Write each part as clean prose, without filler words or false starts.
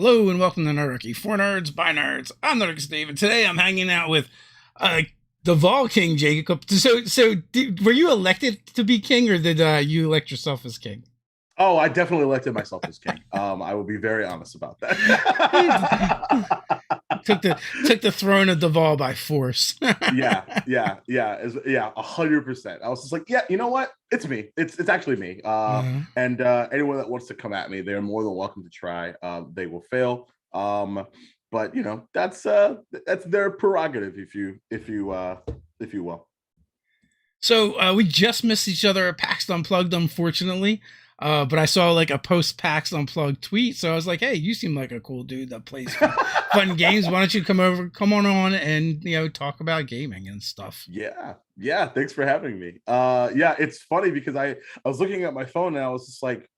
Hello and welcome to Nerdarchy. For nerds, by nerds. I'm Nerdarchy Steve, and today I'm hanging out with uh, the Vol King, Jacob. Were you elected to be king, or did you elect yourself as king? Oh, I definitely elected myself as king. I will be very honest about that. took the throne of the Vol by force. Yeah, 100%. I was just like, yeah, you know what? It's me. It's actually me. Uh, And anyone that wants to come at me, they're more than welcome to try. They will fail. But that's their prerogative, if you will. we just missed each other at PAX Unplugged, unfortunately. But I saw like a post PAX Unplugged tweet, so I was like, "Hey, you seem like a cool dude that plays fun games. Why don't you come on, and talk about gaming and stuff?" Yeah. Thanks for having me. Yeah, it's funny because I was looking at my phone and I was just like,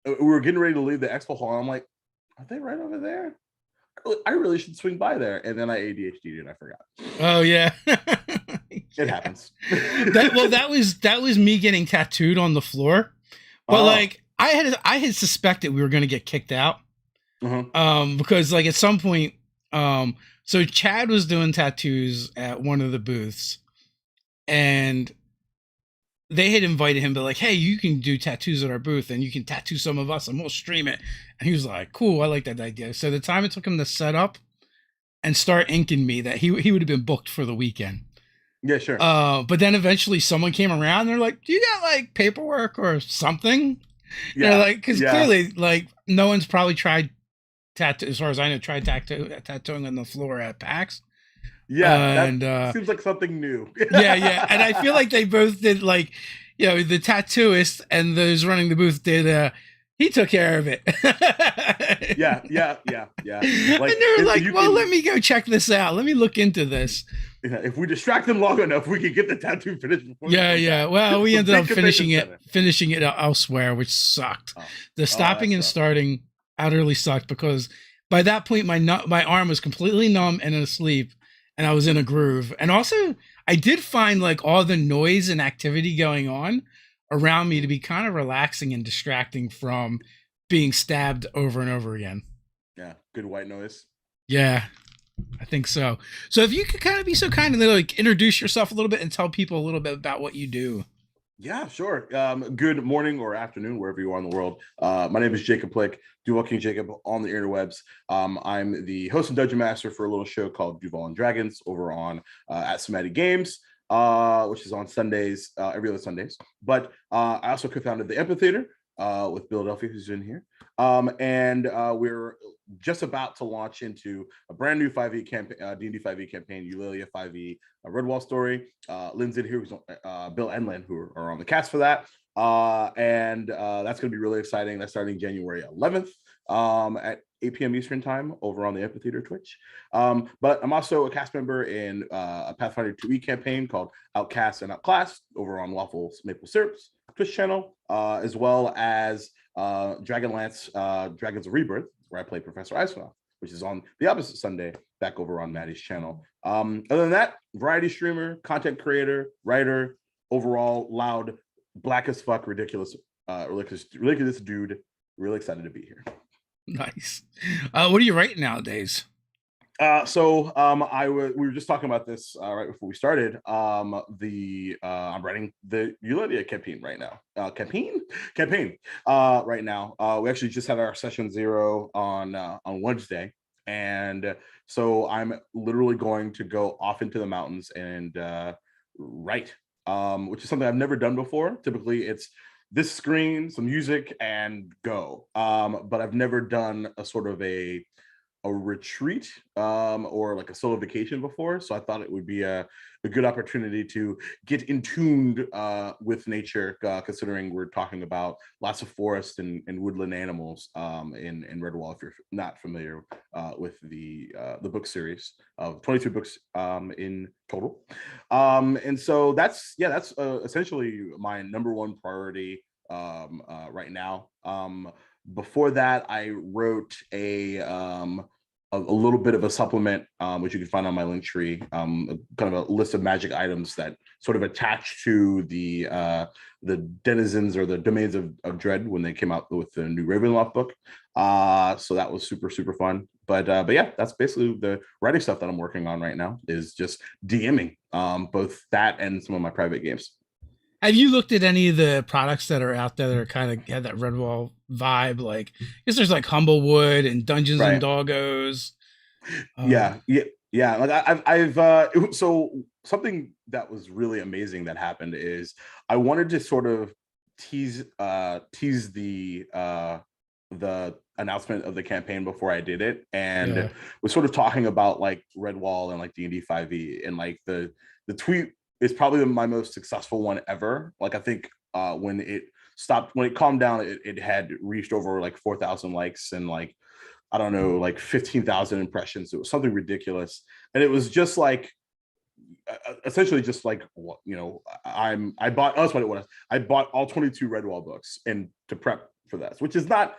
we were getting ready to leave the expo hall. And I'm like, are they right over there? I really should swing by there. And then I ADHD'd and I forgot. Oh yeah. It Yeah. happens. That was me getting tattooed on the floor. But Oh. like I had suspected we were gonna get kicked out. Uh-huh. Because like at some point, so Chad was doing tattoos at one of the booths, and they had invited him, but like, hey, you can do tattoos at our booth and you can tattoo some of us and we'll stream it. And he was like, cool, I like that idea. So the time it took him to set up and start inking me, that he would have been booked for the weekend. Yeah, sure. But then eventually someone came around and they're like, do you got like paperwork or something? And they're Yeah. like, because Yeah. clearly like no one's probably tried tattoo, as far as I know, tried tattooing on the floor at PAX. Yeah. That And seems like something new. yeah. And I feel like they both did, like, the tattooist and those running the booth did he took care of it. Yeah. And Like they were if like, you well, let can, me go check this out. Let me look into this. yeah, if we distract them long enough, we can get the tattoo finished before they come Yeah. back. Well, we It's a ended up big finishing convention it center. finishing it elsewhere, which sucked. Oh, The oh, stopping that's and rough. starting utterly sucked, because by that point my arm was completely numb and asleep, and I was in a groove. And also, I did find like all the noise and activity going on around me to be kind of relaxing and distracting from being stabbed over and over again. Yeah, good white noise. Yeah, I think so. So if you could kind of be so kind and like introduce yourself a little bit and tell people a little bit about what you do. Yeah, sure. Good morning or afternoon, wherever you are in the world. My name is Jacob Plick, Duval King Jacob on the interwebs. I'm the host and dungeon master for a little show called Duval and Dragons over on at Somatic Games, which is on Sundays, every other Sundays. But I also co-founded the Amphitheater with Philadelphia, who's in here. And we're just about to launch into a brand new 5e campaign, D&D 5e campaign, Eulalia 5e, a Redwall story. Lynn's in here, who's Bill and Lynn, who are on the cast for that. And that's going to be really exciting. That's starting January 11th at 8 p.m. Eastern time over on the Amphitheater Twitch. But I'm also a cast member in a Pathfinder 2e campaign called Outcast and Outclassed over on Waffles Maple Syrup's Twitch channel, as well as Dragonlance, Dragons of Rebirth, where I play Professor Isonoff, which is on the opposite Sunday, back over on Maddie's channel. Other than that, variety streamer, content creator, writer, overall loud, black as fuck, ridiculous dude. Really excited to be here. Nice. What are you writing nowadays? We were just talking about this right before we started. I'm writing the Eulalia campaign right now. Campaign right now. We actually just had our session 0 on Wednesday, and so I'm literally going to go off into the mountains and write, which is something I've never done before. Typically, it's this screen, some music, and go. But I've never done a sort of a retreat or like a solo vacation before, so I thought it would be a good opportunity to get in tuned with nature, considering we're talking about lots of forest and woodland animals in Redwall. If you're not familiar with the book series of 22 books in total, and so that's essentially my number one priority right now. Before that, I wrote a a little bit of a supplement, which you can find on my link tree, kind of a list of magic items that sort of attach to the denizens or the domains of Dread when they came out with the new Ravenloft book. So that was super, super fun. But yeah, that's basically the writing stuff that I'm working on right now, is just DMing, both that and some of my private games. Have you looked at any of the products that are out there that are kind of have that Redwall vibe? Like, I guess there's like Humblewood and Dungeons and Right. Doggos. Yeah, yeah, yeah. Like so something that was really amazing that happened is I wanted to sort of tease the announcement of the campaign before I did it, and Yeah, was sort of talking about like Redwall and like D&D 5e, and like the tweet is probably my most successful one ever. Like I think when it calmed down, it had reached over like 4,000 likes and like I don't know, like 15,000 impressions. It was something ridiculous. And it was just like, essentially just like, I bought, that's what it was. I bought all 22 Redwall books and to prep for this, which is not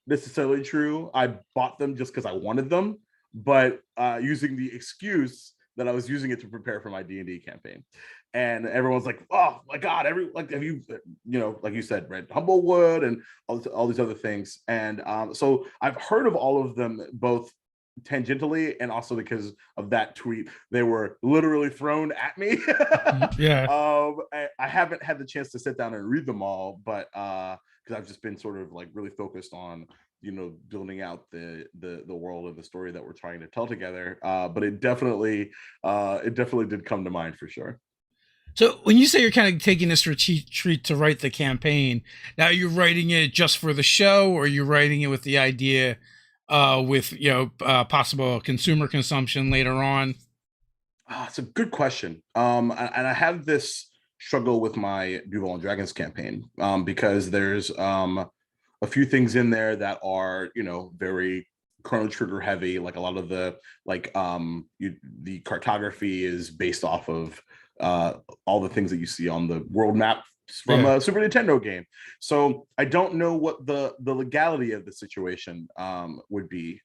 necessarily true. I bought them just because I wanted them, but using the excuse that I was using it to prepare for my D&D campaign. And everyone's like, oh my God, have you, like you said, read Humblewood and all these other things. And so I've heard of all of them, both tangentially and also because of that tweet. They were literally thrown at me. yeah. I haven't had the chance to sit down and read them all, but because I've just been sort of like really focused on building out the world of the story that we're trying to tell together. But it definitely did come to mind for sure. So when you say you're kind of taking this retreat to write the campaign, now you're writing it just for the show, or you're writing it with the idea, with possible consumer consumption later on? It's a good question. And I have this struggle with my Duval and Dragons campaign, because there's a few things in there that are very Chrono Trigger heavy. Like a lot of the the cartography is based off of all the things that you see on the world map from Yeah. a Super Nintendo game. So I don't know what the legality of the situation would be,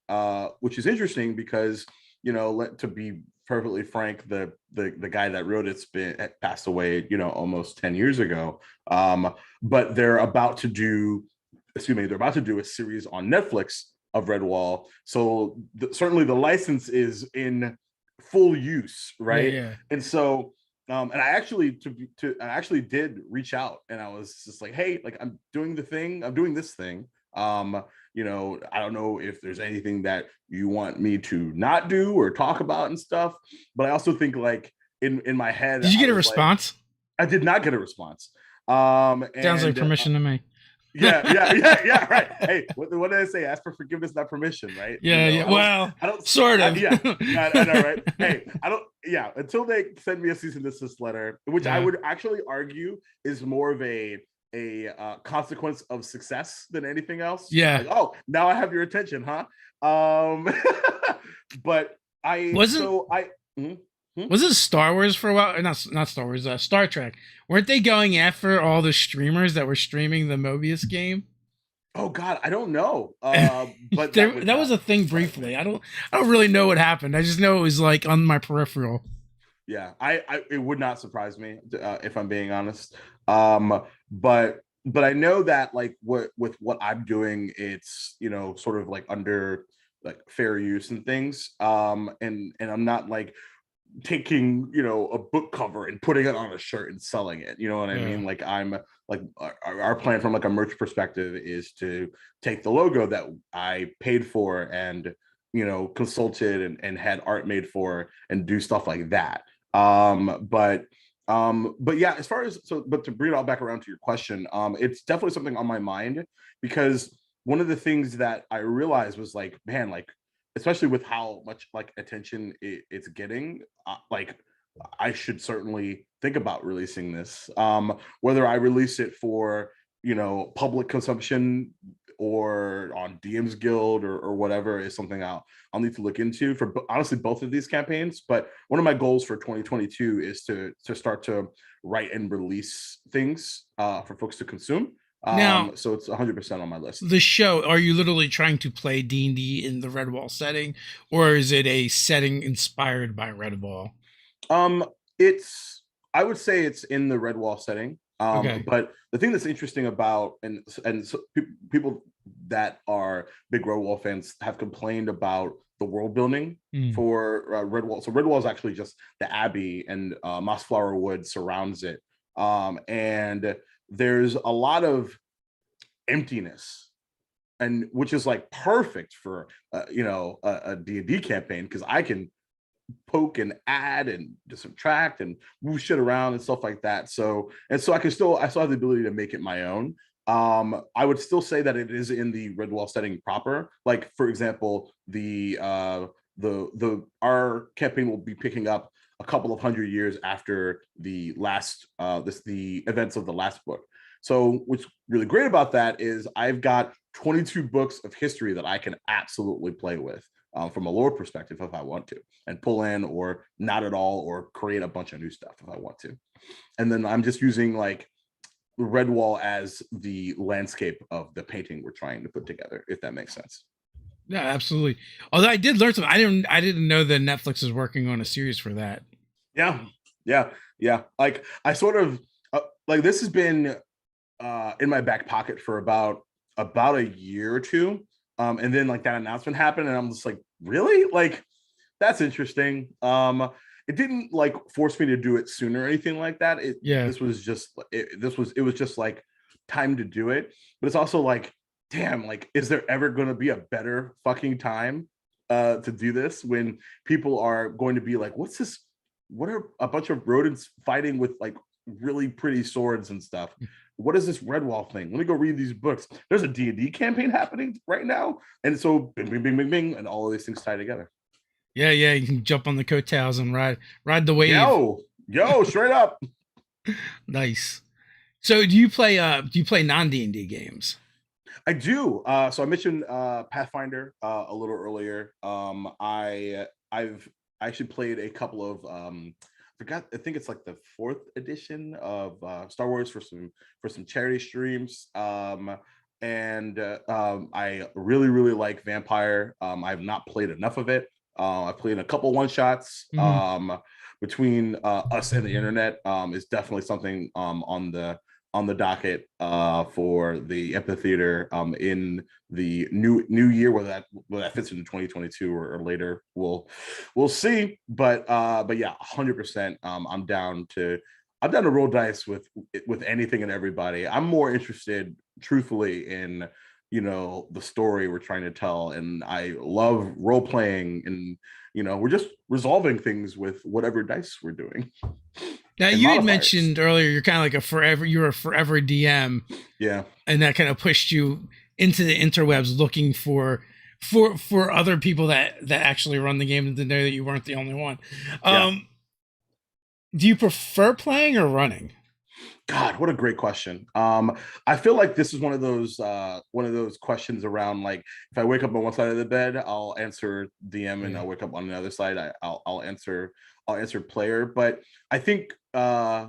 which is interesting because to be perfectly frank, the guy that wrote it's been passed away almost 10 years ago. But they're about to do a series on Netflix of Redwall, so certainly the license is in full use, Yeah, right? yeah. And so and I actually I actually did reach out, and I was just like, hey, like I'm doing this thing. I don't know if there's anything that you want me to not do or talk about and stuff, but I also think like in my head, Did you I get a was like, response? I did not get a response. Sounds like And permission to me. yeah, right. Hey, what did I say? Ask for forgiveness, not permission, right? Yeah, yeah. Well, I don't, sort of. yeah, I know, right? Hey, I don't, yeah, until they send me a cease and desist letter, which I Yeah. would actually argue is more of a consequence of success than anything else. Yeah. Like, oh, now I have your attention, huh? Um, but Wasn't mhm, mhm. was it Star Wars for a while? Not Star Wars. Star Trek. Weren't they going after all the streamers that were streaming the Mobius game? Oh God, I don't know. But that would That was a thing right. briefly. I don't really know what happened. I just know it was like on my peripheral. Yeah, it would not surprise me, if I'm being honest. But I know that like with what I'm doing, it's sort of like under like fair use and things. And I'm not like taking a book cover and putting it on a shirt and selling it. You know what I Yeah. mean? Like I'm like our plan from like a merch perspective is to take the logo that I paid for and consulted and had art made for and do stuff like that. But yeah, as far as but to bring it all back around to your question, it's definitely something on my mind, because one of the things that I realized was like, man, like especially with how much like attention it's getting, like I should certainly think about releasing this, whether I release it for public consumption or on DM's Guild or whatever is something I'll need to look into for honestly both of these campaigns. But one of my goals for 2022 is to start to write and release things for folks to consume. Now, So it's 100% on my list. the show, are you literally trying to play D&D in the Redwall setting, or is it a setting inspired by Redwall? Um, it's I would say it's in the Redwall setting. Okay. But the thing that's interesting about and so people that are big Redwall fans have complained about the world building Mm. for Redwall. So Redwall is actually just the Abbey, and Mossflower Wood surrounds it. And there's a lot of emptiness, and which is like perfect for a D&D campaign, because I can poke and add and subtract and move shit around and stuff like that. So I still have the ability to make it my own. I would still say that it is in the Redwall setting proper. Like, for example, the our campaign will be picking up a couple of hundred years after the last the events of the last book. So what's really great about that is I've got 22 books of history that I can absolutely play with, from a lore perspective, if I want to, and pull in, or not at all, or create a bunch of new stuff if I want to. And then I'm just using like Redwall as the landscape of the painting we're trying to put together, if that makes sense. Yeah, absolutely. Although I did learn something. I didn't know that Netflix is working on a series for that. Yeah, yeah, yeah. Like I sort of like this has been in my back pocket for about a year or two. And then like that announcement happened, and I'm just like, really? Like, that's interesting. It didn't like force me to do it sooner or anything like that. Yeah. This was just it was just like time to do it. But it's also like, damn, like, is there ever going to be a better fucking time to do this, when people are going to be like, what's this? What are a bunch of rodents fighting with like really pretty swords and stuff? What is this Redwall thing? Let me go read these books. There's a D&D campaign happening right now. And so bing, bing, bing, bing, bing, and all of these things tie together. Yeah, yeah, you can jump on the coattails and ride the wave. Yo, straight up. Nice. So do you play non-D&D games? I do. So I mentioned Pathfinder a little earlier. I've actually played a couple of I think it's like the fourth edition of Star Wars for some charity streams. And I really, really like Vampire. I've not played enough of it. I've played a couple one shots. Mhm. Between us and the internet is definitely something on the docket for the amphitheater in the new year, whether that fits into 2022 or later. We'll see. But yeah, 100%. I'm down to roll dice with anything and everybody. I'm more interested, truthfully, in the story we're trying to tell, and I love role playing, and we're just resolving things with whatever dice we're doing Now and you had modifiers. mentioned earlier you're kind of like you're a forever DM, Yeah. and that kind of pushed you into the interwebs looking for other people that actually run the game, and to know that you weren't the only one. Yeah. Um, do you prefer playing or running? God, what a great question. I feel like this is one of those questions around, like, if I wake up on one side of the bed, I'll answer DM, and Yeah. I'll wake up on the other side, I'll answer player. But I think I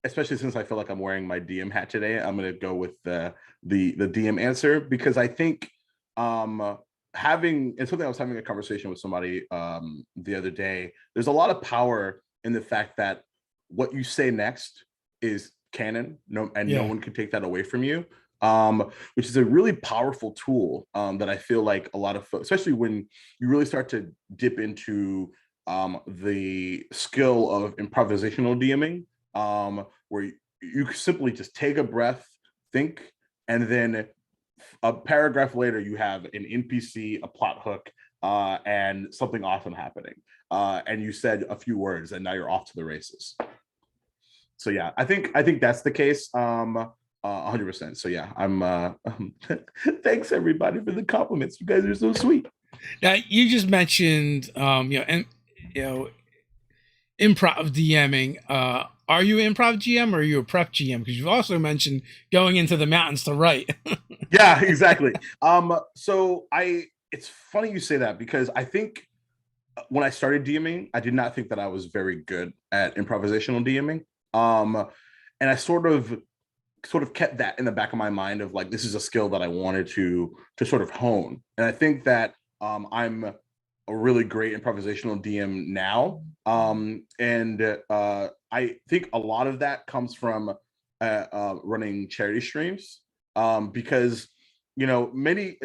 especially since I feel like I'm wearing my DM hat today, I'm gonna go with the DM answer, because I think having and something I was having a conversation with somebody the other day. There's a lot of power in the fact that what you say next is canon, no Yeah. one can take that away from you. Which is a really powerful tool, that I feel like a lot of folks, especially when you really start to dip into the skill of improvisational DMing, where you simply just take a breath, think, and then a paragraph later you have an NPC, a plot hook, and something awesome happening. And you said a few words, and now you're off to the races. So yeah, I think that's the case. 100%. So yeah, I'm thanks everybody for the compliments. You guys are so sweet. Now you just mentioned and you know improv DMing. Are you improv GM or are you a prep GM? Because you've also mentioned going into the mountains to write. Yeah, exactly. So I it's funny you say that, because I think when I started DMing, I did not think that I was very good at improvisational DMing. And I sort of sort of kept that in the back of my mind of like, this is a skill that I wanted to sort of hone. And I think that I'm a really great improvisational DM now. And I think a lot of that comes from running charity streams, because many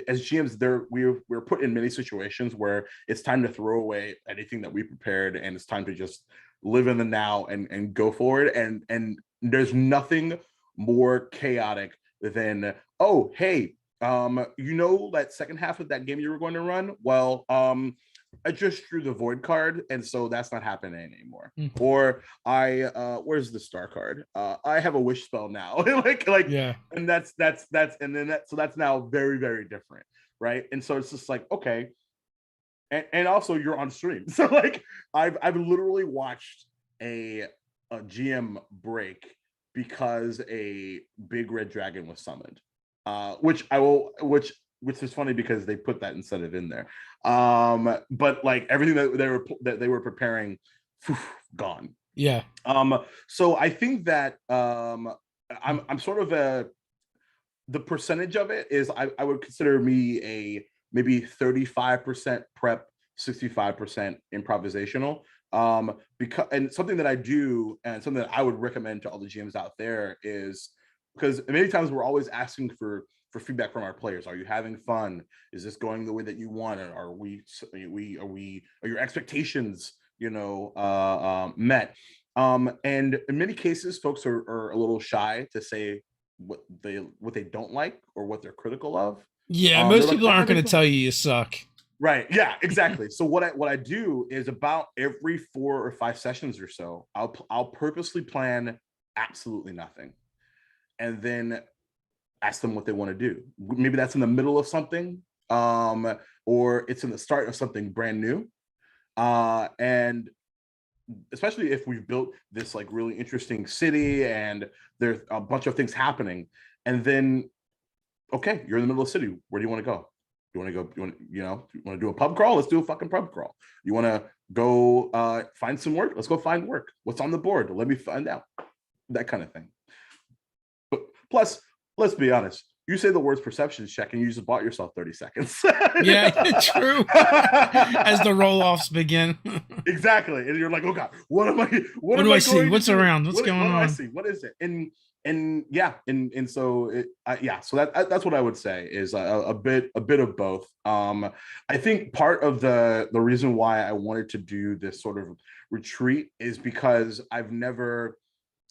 as GMs, we're put in many situations where it's time to throw away anything that we prepared, and it's time to just live in the now and go forward. And there's nothing more chaotic than, oh, hey, that second half of that game you were going to run, well, I just drew the void card, and so that's not happening anymore. Or where's the star card? I have a wish spell now. Yeah. And that's so that's now very, very different, right? And so it's just like, okay. And also you're on stream. So like I've literally watched a GM break because a big red dragon was summoned. Which is funny because they put that instead of in there. But like everything that they were preparing, gone. Yeah. So I think that I'm sort of the percentage of it is I would consider me a maybe 35% prep, 65% improvisational. Because, and something that I do, and something that I would recommend to all the GMs out there is, because many times we're always asking for feedback from our players. Are you having fun? Is this going the way that you want? Are your expectations, met? And in many cases, folks are a little shy to say what they don't like or what they're critical of. Yeah, most like, people aren't going to tell you suck. Right. Yeah, exactly. So what I do is about every 4 or 5 sessions or so, I'll purposely plan absolutely nothing, and then ask them what they want to do. Maybe that's in the middle of something, or it's in the start of something brand new. And especially if we've built this like really interesting city and there's a bunch of things happening, and then, okay, you're in the middle of the city. Where do you want to go? You want to go? You want to do a pub crawl? Let's do a fucking pub crawl. You want to go find some work? Let's go find work. What's on the board? Let me find out. That kind of thing. But plus, let's be honest. You say the words perception check and you just bought yourself 30 seconds. Yeah, true. As the roll-offs begin. Exactly. And you're like, oh God, what do I see? What's around? What's going on? What do I see? What is it? And yeah, and so so that's what I would say is a bit of both. I think part of the reason why I wanted to do this sort of retreat is because I've never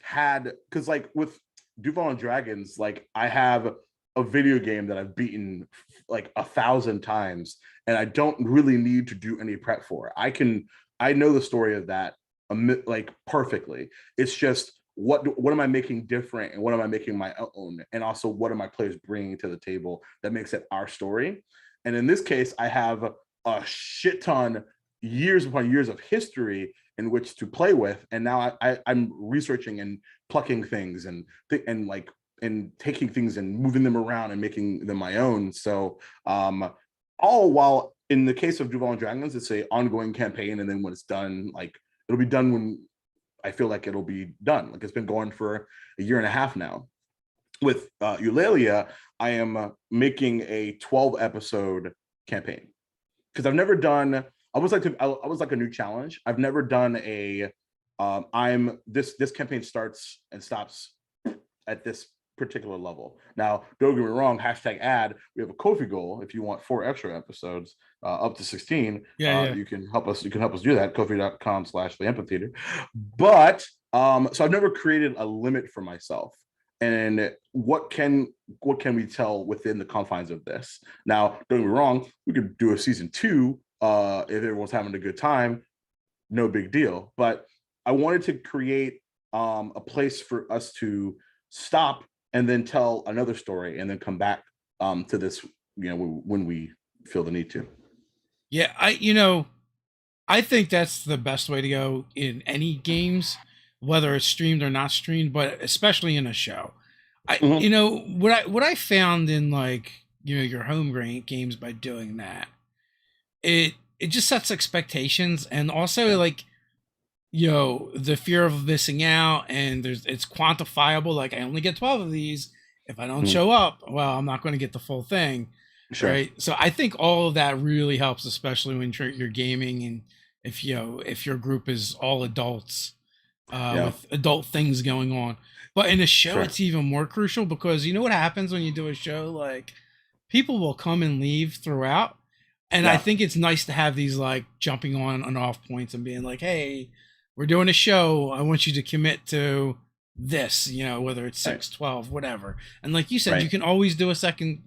had, because like with Duval and Dragons, like I have a video game that I've beaten like 1,000 times, and I don't really need to do any prep for it. I know the story of that like perfectly. It's just what am I making different, and what am I making my own, and also what are my players bringing to the table that makes it our story. And in this case, I have a shit ton, years upon years of history in which to play with, and now I'm researching and plucking things and taking things and moving them around and making them my own. So all while in the case of Duval and Dragons, it's a ongoing campaign, and then when it's done, like it'll be done when I feel like it'll be done. Like it's been going for a year and a half now. With Eulalia, I am making a 12 episode campaign because I've never done. I was like a new challenge. I've never done a. This campaign starts and stops at this particular level. Now, don't get me wrong, #ad, we have a Ko-fi goal. If you want 4 extra episodes, up to 16, you can help us do that. Ko-fi.com/theamphitheater. But so I've never created a limit for myself. And what can we tell within the confines of this? Now, don't get me wrong, we could do a season 2 if everyone's having a good time, no big deal. But I wanted to create a place for us to stop and then tell another story and then come back to this, when we feel the need to. Yeah, I think that's the best way to go in any games, whether it's streamed or not streamed, but especially in a show. What I found in like, your home games by doing that, it just sets expectations, and also like the fear of missing out, and it's quantifiable. Like, I only get 12 of these. If I don't Mm, show up, well, I'm not going to get the full thing, sure. right? So I think all of that really helps, especially when you're gaming, and if your group is all adults, Yeah. with adult things going on. But in a show, Sure. it's even more crucial, because you know what happens when you do a show? Like, people will come and leave throughout. And I Yeah. think it's nice to have these like jumping on and off points and being like, hey, we're doing a show. I want you to commit to this, whether it's Right. 6, 12, whatever. And like you said, Right. you can always do a second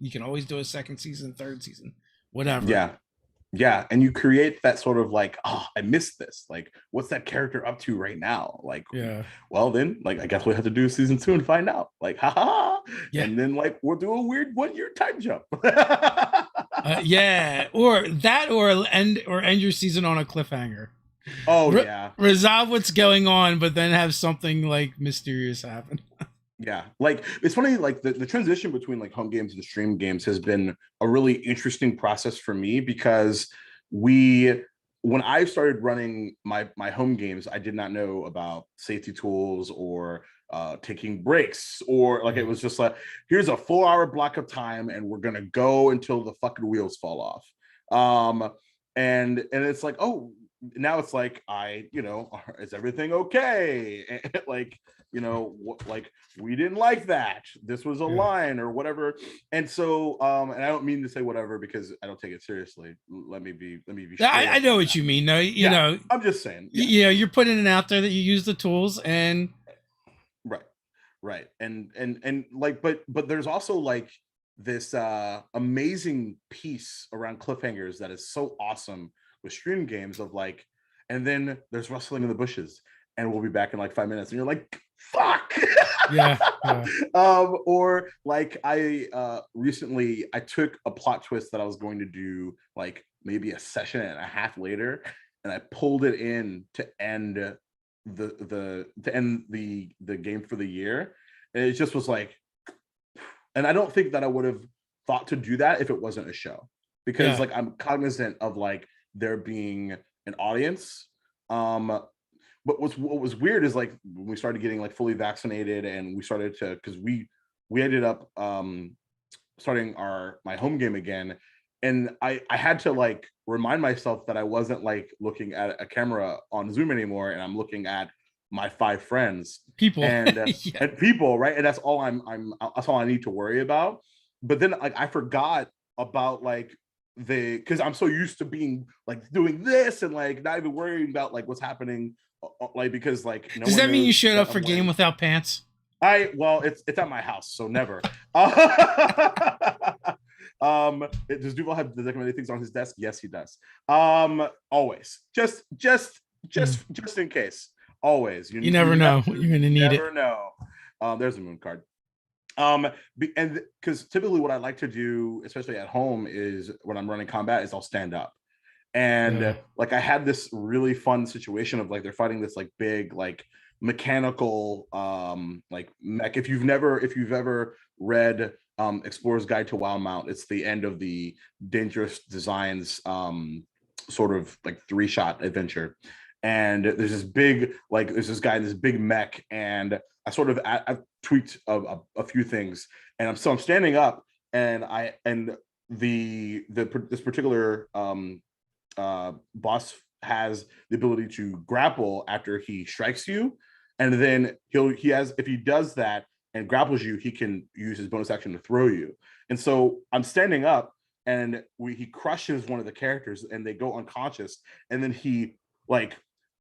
season, third season, whatever. Yeah. Yeah, and you create that sort of like, oh, I missed this. Like, what's that character up to right now? Like, Yeah. well, then, like, I guess we'll have to do season 2 and find out. Like, haha. Yeah. And then, like, we'll do a weird 1 year time jump. Yeah. Or that, or end your season on a cliffhanger. Oh yeah. Resolve what's going on, but then have something like mysterious happen. Yeah, like it's funny, like the transition between like home games and stream games has been a really interesting process for me, because we when I started running my home games, I did not know about safety tools or taking breaks, or like it was just like, here's a 4 hour block of time and we're gonna go until the fucking wheels fall off. And it's like, oh, now it's like, is everything okay? And like, like, we didn't like that, this was a Yeah. line or whatever. And so and I don't mean to say whatever because I don't take it seriously. Let me be straight I up know on what that. you mean. No, Yeah, I'm just saying. Yeah. you're putting it out there that you use the tools, and Right. Right. And like, but there's also like this amazing piece around cliffhangers that is so awesome with stream games of like, and then there's rustling in the bushes and we'll be back in like 5 minutes and you're like, fuck. yeah, yeah, Or like recently I took a plot twist that I was going to do like maybe a session and a half later, and I pulled it in to end the game for the year. And it just was like, and I don't think that I would have thought to do that if it wasn't a show, because yeah. like I'm cognizant of like there being an audience. But what was weird is like when we started getting like fully vaccinated and we started to, because we ended up starting my home game again, and I had to like remind myself that I wasn't like looking at a camera on Zoom anymore, and I'm looking at my 5 friends People. and Yeah, and people, right? And that's all that's all I need to worry about. But then like I forgot about like because I'm so used to being like doing this and like not even worrying about like what's happening, like because like no does one that mean you knows showed that up for I'm game wearing. without pants? Well, it's at my house, so never. Does Duval have the recommended things on his desk? Yes, he does. Always, Hmm. just in case. Always, You never know. You're gonna need it. never know. There's a moon card. And because typically what I like to do, especially at home, is when I'm running combat, is I'll stand up. And Yeah. like I had this really fun situation of like they're fighting this like big like mechanical like mech. If you've ever read Explorer's Guide to WoW Mount, it's the end of the Dangerous Designs sort of like 3-shot adventure. And there's this guy in this big mech, and I've tweaked a few things, and I'm standing up, and this particular boss has the ability to grapple after he strikes you, and then if he does that and grapples you, he can use his bonus action to throw you. And so I'm standing up, and he crushes one of the characters, and they go unconscious, and then he like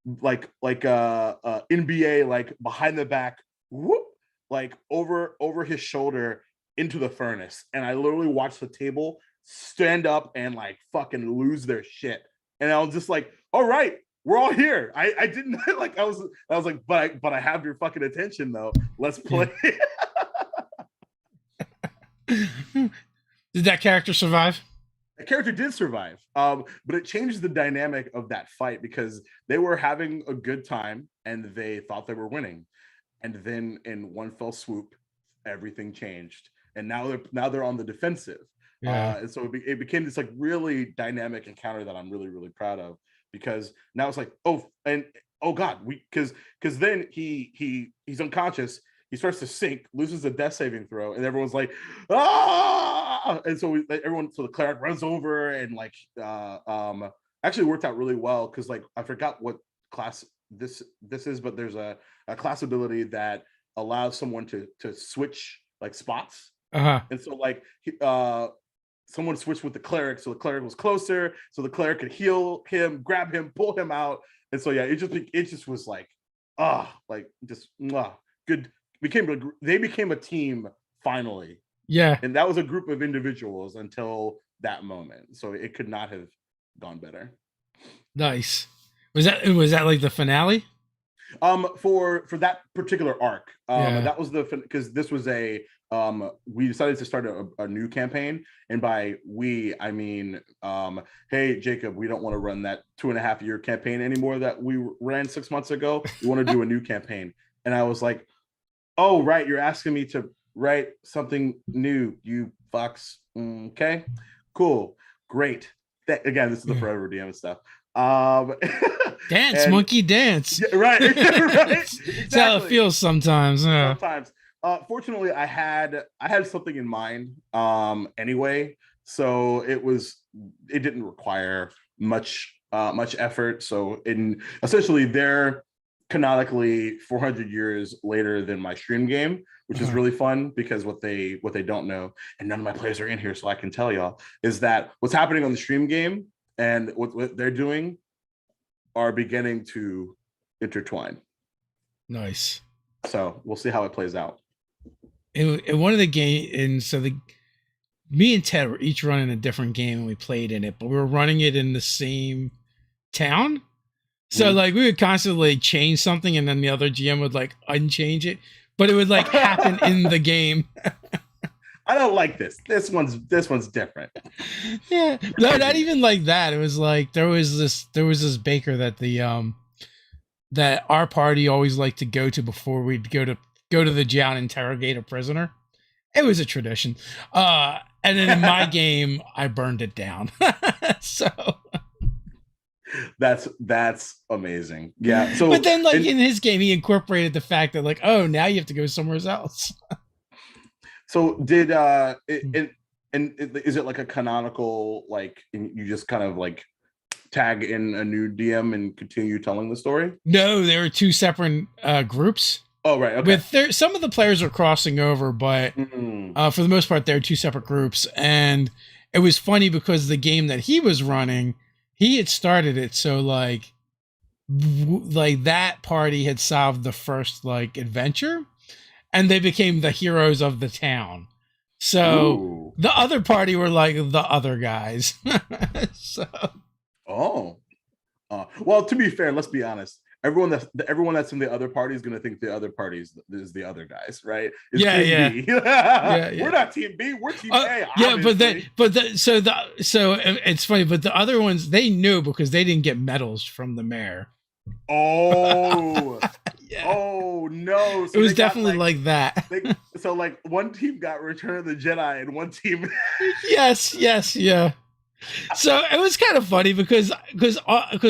NBA like behind the back, whoop, like over his shoulder into the furnace, and I literally watched the table stand up and like fucking lose their shit. And I was just like, all right, we're all here. I didn't like I was like, but I have your fucking attention though. Let's play. Yeah. Did that character survive? The character did survive, but it changed the dynamic of that fight because they were having a good time and they thought they were winning, and then in one fell swoop, everything changed, and now they're on the defensive. Yeah. And so it became this like really dynamic encounter that I'm really really proud of, because now it's like, oh, and oh god, because then he's unconscious. He starts to sink, loses a death saving throw, and everyone's like, ah! And so so the cleric runs over and like actually worked out really well because like I forgot what class this is, but there's a class ability that allows someone to switch like spots. And so like someone switched with the cleric, so the cleric was closer, so the cleric could heal him, grab him, pull him out. And so yeah, it just was like good. They became a team finally. Yeah. And that was a group of individuals until that moment. So it could not have gone better. Nice. Was that like the finale? For that particular arc, Yeah. that was because this was we decided to start a new campaign, and by we I mean hey Jacob, we don't want to run that 2.5-year campaign anymore that we ran 6 months ago. We want to do a new campaign. And I was like, oh right, you're asking me to write something new, you fucks. Okay, cool, great. Again, this is the forever DM stuff. Dance, monkey dance. Yeah, right. Right. Exactly. That's how it feels sometimes. Sometimes. Fortunately, I had something in mind anyway, so it didn't require much effort. So essentially they're canonically 400 years later than my stream game, which is really fun because what they don't know, and none of my players are in here, so I can tell y'all, is that what's happening on the stream game and what they're doing are beginning to intertwine. Nice. So we'll see how it plays out. In one of the game, and so me and Ted were each running a different game, and we played in it, but we were running it in the same town. So like we would constantly change something, and then the other GM would like unchange it, but it would like happen in the game. I don't like this. This one's different. Yeah, no, not even like that. It was like there was this baker that that our party always liked to go to before we'd go to the jail and interrogate a prisoner. It was a tradition. And then in my game, I burned it down. So that's amazing. Yeah. So, but then like in his game, he incorporated the fact that like, oh, now you have to go somewhere else. So did is it like a canonical, like you just kind of like tag in a new DM and continue telling the story? No, there were two separate groups. Oh right, okay. Some of the players are crossing over, but for the most part, there are two separate groups. And it was funny because the game that he was running, he had started it, so like that party had solved the first like adventure, and they became the heroes of the town. So the other party were like the other guys. So well, to be fair, let's be honest. Everyone that's in the other party is going to think the other party is the other guys, right? It's yeah. Yeah. We're not team B, we're team A. Yeah, so it's funny, but the other ones, they knew because they didn't get medals from the mayor. Oh, yeah. Oh no! So it was definitely like that. So like one team got Return of the Jedi, and one team. yes, yeah. So it was kind of funny because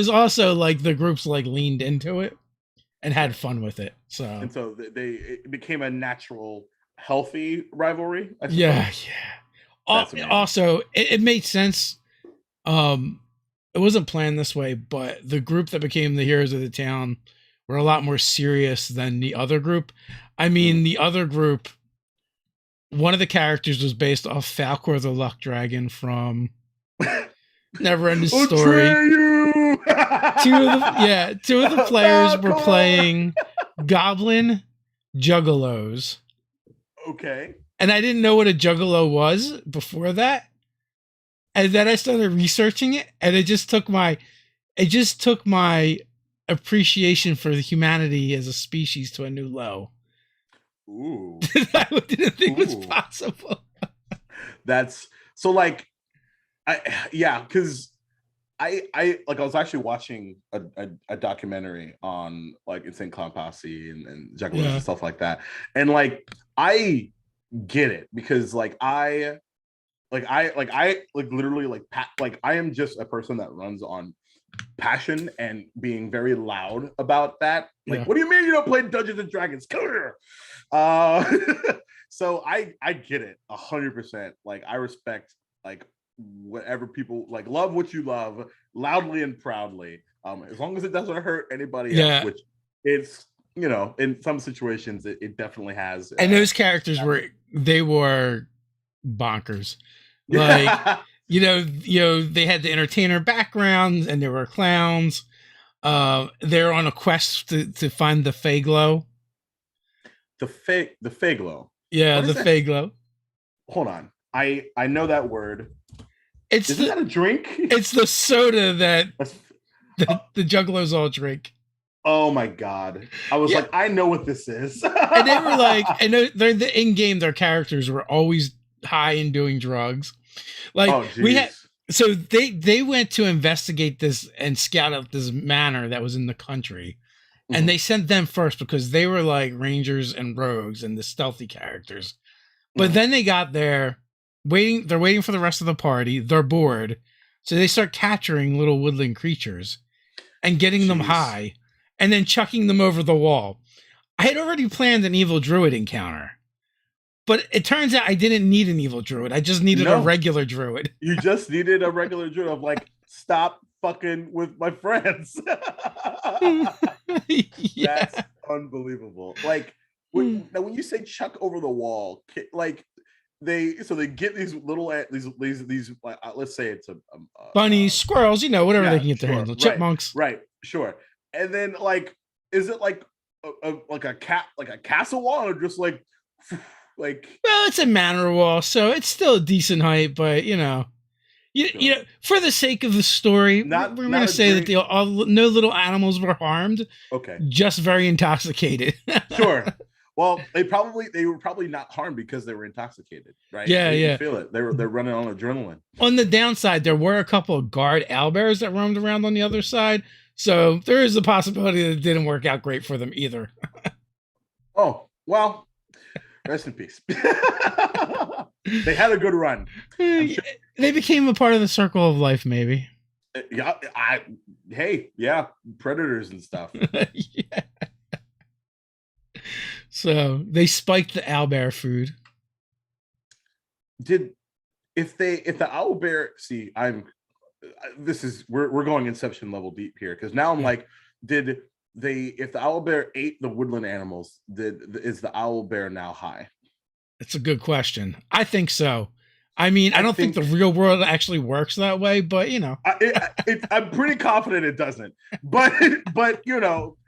also like the groups like leaned into it and had fun with it. So it became a natural, healthy rivalry. Yeah. Also, it made sense. It wasn't planned this way, but the group that became the heroes of the town were a lot more serious than the other group. I mean, the other group, one of the characters was based off Falcor the Luck Dragon from Neverending Story. Two of the players were playing Goblin Juggalos. Okay. And I didn't know what a Juggalo was before that. And then I started researching it, and it just took my appreciation for the humanity as a species to a new low. Ooh. I didn't think it was possible. That's so like because I was actually watching a documentary on like Insane Clown Posse and Juggalos and stuff like that. And like I get it because like I literally like I am just a person that runs on passion and being very loud about that. Like, Yeah. what do you mean you don't play Dungeons and Dragons? Come here. So I get it 100%. Like, I respect like whatever people like, love what you love loudly and proudly. As long as it doesn't hurt anybody else, Yeah. which it's, you know, in some situations it definitely has. And those characters were bonkers. Like, Yeah. they had the entertainer backgrounds and there were clowns. They're on a quest to find the Fayglow. The Fayglow. Yeah, What the is that? Fayglow. Hold on. I know that word. Isn't that a drink? It's the soda that That's, the juggalos all drink. oh my god. I was like, I know what this is. And they were like, and they're the in-game, their characters were always high and doing drugs. Like, we had, so they went to investigate this and scout out this manor that was in the country. Mm-hmm. And they sent them first because they were like rangers and rogues and the stealthy characters. But then they got there, they're waiting for the rest of the party. They're bored. So they start capturing little woodland creatures and getting them high and then chucking them over the wall. I had already planned an evil druid encounter. But it turns out I didn't need an evil druid. I just needed a regular druid. You just needed a regular druid of like, stop fucking with my friends. Yeah. That's unbelievable. Like, now when you say chuck over the wall, like they get these little these let's say it's a bunnies, squirrels, whatever they can get their hands on, chipmunks, right? Sure. And then like, is it like a castle wall or just like well, it's a manor wall, so it's still a decent height, but you know, for the sake of the story, we're going to say that no little animals were harmed. Okay. Just very intoxicated. Sure. Well, they were probably not harmed because they were intoxicated, right? Yeah, you feel it. They're running on adrenaline. On the downside, there were a couple of guard owlbears that roamed around on the other side, so there is a possibility that it didn't work out great for them either. Oh, well, rest in peace. They had a good run. Sure. They became a part of the circle of life, maybe. Yeah, predators and stuff. Yeah. So they spiked the owlbear food. If the owlbear, see, we're going Inception level deep here, because now I'm like, if the owlbear ate the woodland animals, is the owlbear now high? It's a good question. I think so. I mean, I don't think the real world actually works that way, but I'm pretty confident it doesn't. But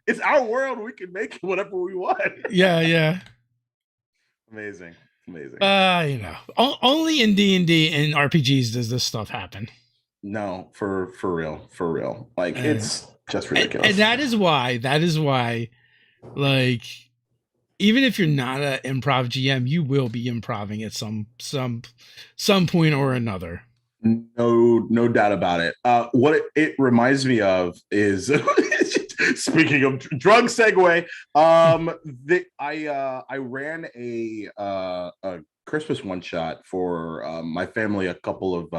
it's our world. We can make whatever we want. Yeah. Amazing. Only in D&D and RPGs does this stuff happen. No, for real. Like, it's just ridiculous. And that is why, like, even if you're not an improv GM, you will be improving at some point or another. No doubt about it. What it reminds me of is, speaking of drug segue, I ran a Christmas one shot for my family a couple of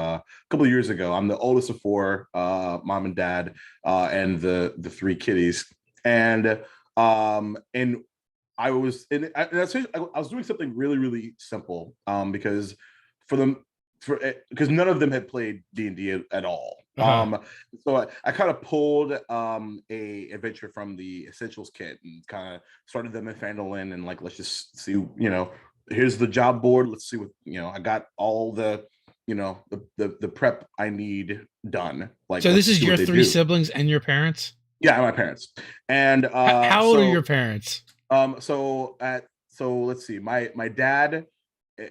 years ago. I'm the oldest of four, mom and dad, and the three kiddies, and I was doing something really, really simple, because none of them had played D&D at all. Uh-huh. So I kind of pulled a adventure from the Essentials kit and kind of started them in Fandolin, and like, let's just see, here's the job board. Let's see what, I got all the, the prep I need done. Like, so this is your three siblings and your parents? Yeah, my parents. And how old are your parents? So let's see. My dad,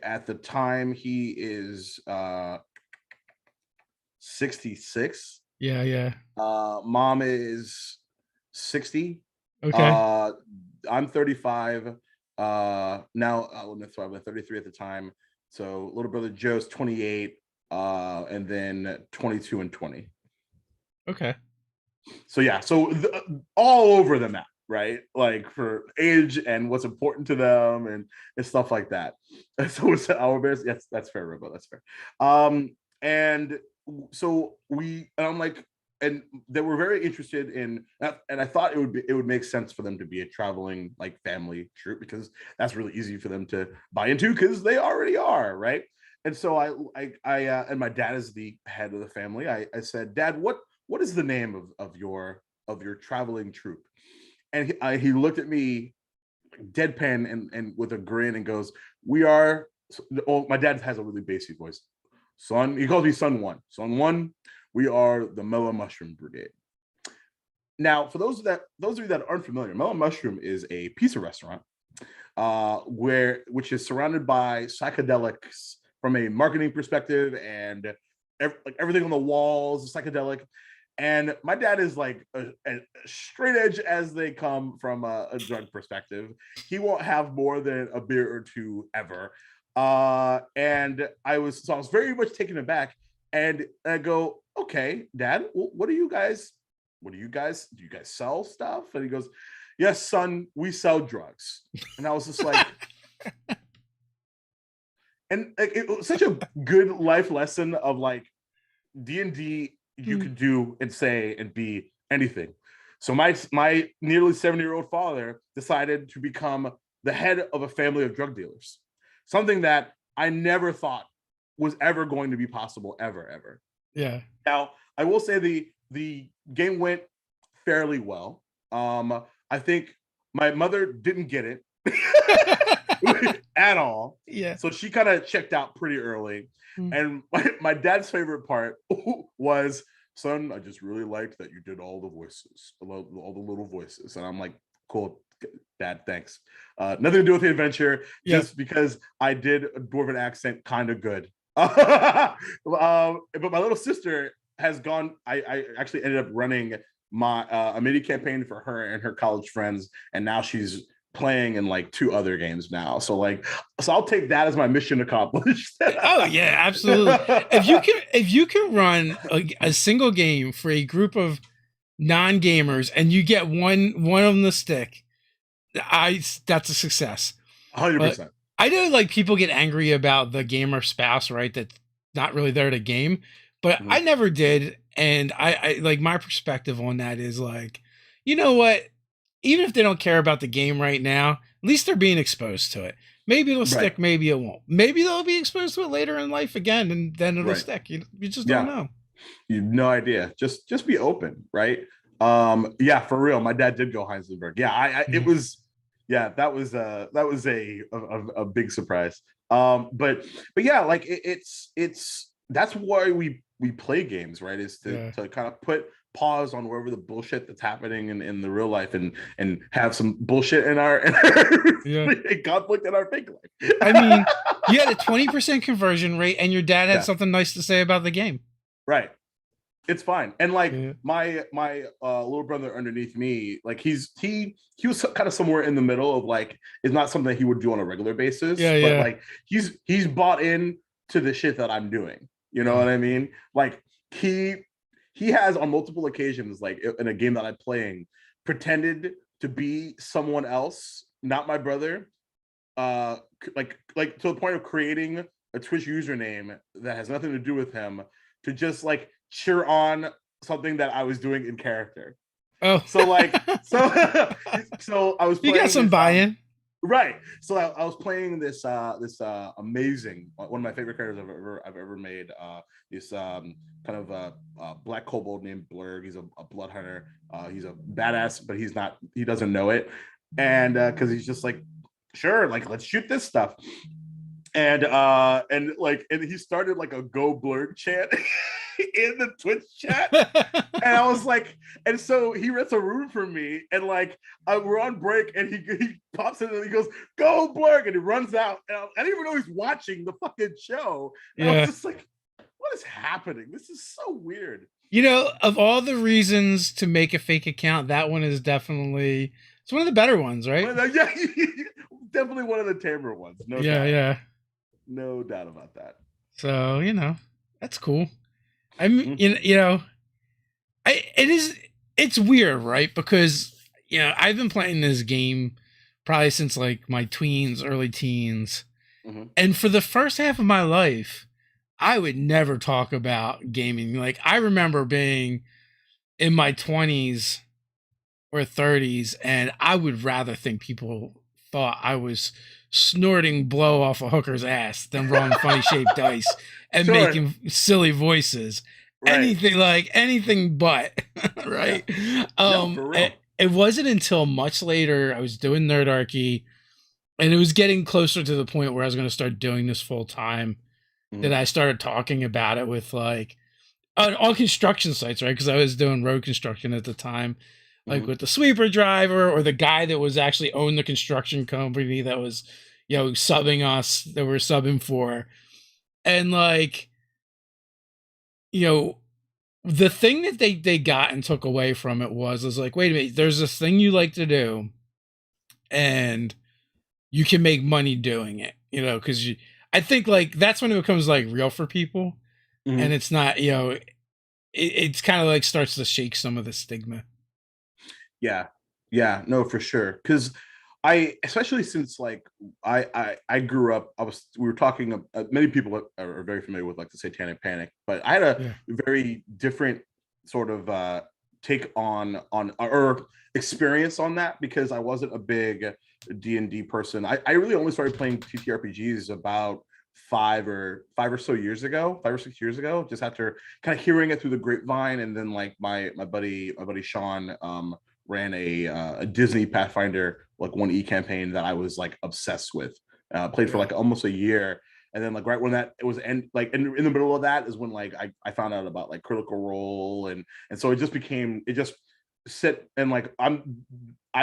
at the time, he is 66. Yeah. Mom is 60. Okay. I'm 35. Now I'm 33 at the time. So little brother Joe's 28, and then 22 and 20. Okay. So yeah, all over the map, right? Like, for age and what's important to them and stuff like that. So it's owlbears. Yes, that's fair, Robo. That's fair. And so I'm like, and they were very interested in, and I thought it would make sense for them to be a traveling like family troupe, because that's really easy for them to buy into because they already are, right? And so and my dad is the head of the family. I said, Dad, what is the name of your traveling troupe? And he looked at me deadpan and with a grin and goes, we are, oh, my dad has a really basic voice. Son, he calls me Son One. Son One, we are the Mellow Mushroom Brigade. Now, for those of you that aren't familiar, Mellow Mushroom is a pizza restaurant which is surrounded by psychedelics from a marketing perspective, and everything on the walls is psychedelic. And my dad is like a straight edge as they come from a drug perspective. He won't have more than a beer or two ever. And I was very much taken aback. And I go, okay, Dad, what do you guys do you guys sell stuff? And he goes, yes, son, we sell drugs. And I was just like, and it was such a good life lesson of like D&D, you could do and say and be anything. So my nearly 70-year-old father decided to become the head of a family of drug dealers, something that I never thought was ever going to be possible, ever. Yeah. Now, I will say the game went fairly well. I think my mother didn't get it at all. Yeah. So she kind of checked out pretty early. And my dad's favorite part was, son, I just really liked that you did all the voices, all the little voices. And I'm like, cool, Dad, thanks. Nothing to do with the adventure, just because I did a dwarven accent kind of good. But my little sister has gone, I actually ended up running a mini campaign for her and her college friends, and now she's playing in like 2 other games now. So I'll take that as my mission accomplished. Oh yeah, absolutely. If you can run a single game for a group of non-gamers and you get one of them to stick, that's a success. 100%. I know like people get angry about the gamer spouse, right? That's not really there to game, but I never did. And I like, my perspective on that is like, you know what? Even if they don't care about the game right now, at least they're being exposed to it. Maybe it'll stick, maybe it won't. Maybe they'll be exposed to it later in life again, and then it'll stick. You just don't know. You have no idea. Just be open, right? Yeah, for real. My dad did go Heisenberg. Yeah, it was. Yeah, that was a big surprise. But yeah, like it's that's why we play games, right? Is to kind of put pause on wherever the bullshit that's happening in the real life and have some bullshit in our conflict in our fake life. I mean, you had a 20% conversion rate and your dad had something nice to say about the game. Right. It's fine. And like my little brother underneath me, like he was kind of somewhere in the middle of like, it's not something that he would do on a regular basis. But like he's bought in to the shit that I'm doing. You know what I mean? Like he has on multiple occasions, like in a game that I'm playing, pretended to be someone else, not my brother, like to the point of creating a Twitch username that has nothing to do with him to just like cheer on something that I was doing in character. Oh, so I was. You got some buy-in. Right. So I was playing this amazing, one of my favorite characters I've ever made. This kind of black kobold named Blurg. He's a blood hunter. He's a badass, but he doesn't know it. And because he's just like, sure, like let's shoot this stuff. And he started like a go Blurg chant in the Twitch chat. And I was like, and so he rents a room for me, and like we're on break, and he pops in and he goes, go Blurg, and he runs out. And I didn't even know he's watching the fucking show. And I was just like, what is happening? This is so weird. You know, of all the reasons to make a fake account, that one is definitely, it's one of the better ones, right? Yeah, definitely one of the tamer ones. No doubt. No doubt about that. So, you know, that's cool. I mean, you know, it's weird, right? Because, you know, I've been playing this game probably since like my tweens, early teens. And for the first half of my life, I would never talk about gaming. Like, I remember being in my 20s or 30s, and I would rather think people thought I was snorting blow off a hooker's ass than rolling funny shaped dice and Sure. making silly voices. Right. Anything but, Yeah. right? No, for It, real. it wasn't until much later I was doing Nerdarchy, and it was getting closer to the point where I was going to start doing this full time, that Mhm. I started talking about it with like on construction sites, right? Because I was doing road construction at the time, like Mhm. with the sweeper driver or the guy that was actually owned the construction company that was, subbing us, that we're subbing for. And like, you know, the thing that they got and took away from it was like, wait a minute, there's this thing you like to do, and you can make money doing it, because I think like that's when it becomes like real for people, and Mhm. it's not, it's kind of like starts to shake some of the stigma. Yeah. Yeah, no, for sure. Because especially since like I grew up, we were talking. Many people are very familiar with like the Satanic Panic, but I had a Yeah. very different sort of take on or experience on that, because I wasn't a big D&D person. I really only started playing TTRPGs about 5 or 6 years ago, just after kind of hearing it through the grapevine. And then like my buddy Sean ran a Disney Pathfinder like 1E campaign that I was like obsessed with. Played for Yeah. like almost a year, and then like right when that it was end, like in the middle of that is when like I found out about like Critical Role, and so it just sit and like I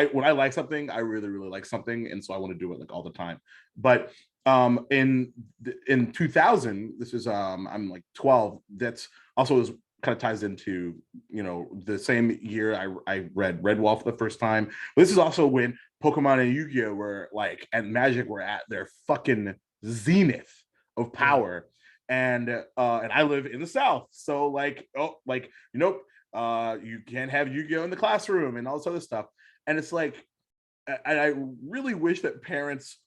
when I like something, I really like something, and so I want to do it like all the time. But in 2000, this is I'm like 12. That's also is kind of ties into the same year I read Redwall for the first time. But this is also when Pokemon and Yu-Gi-Oh were like and Magic were at their fucking zenith of Yeah. power. And I live in the South, so like you can't have Yu-Gi-Oh in the classroom and all this other stuff. And it's like, and I really wish that parents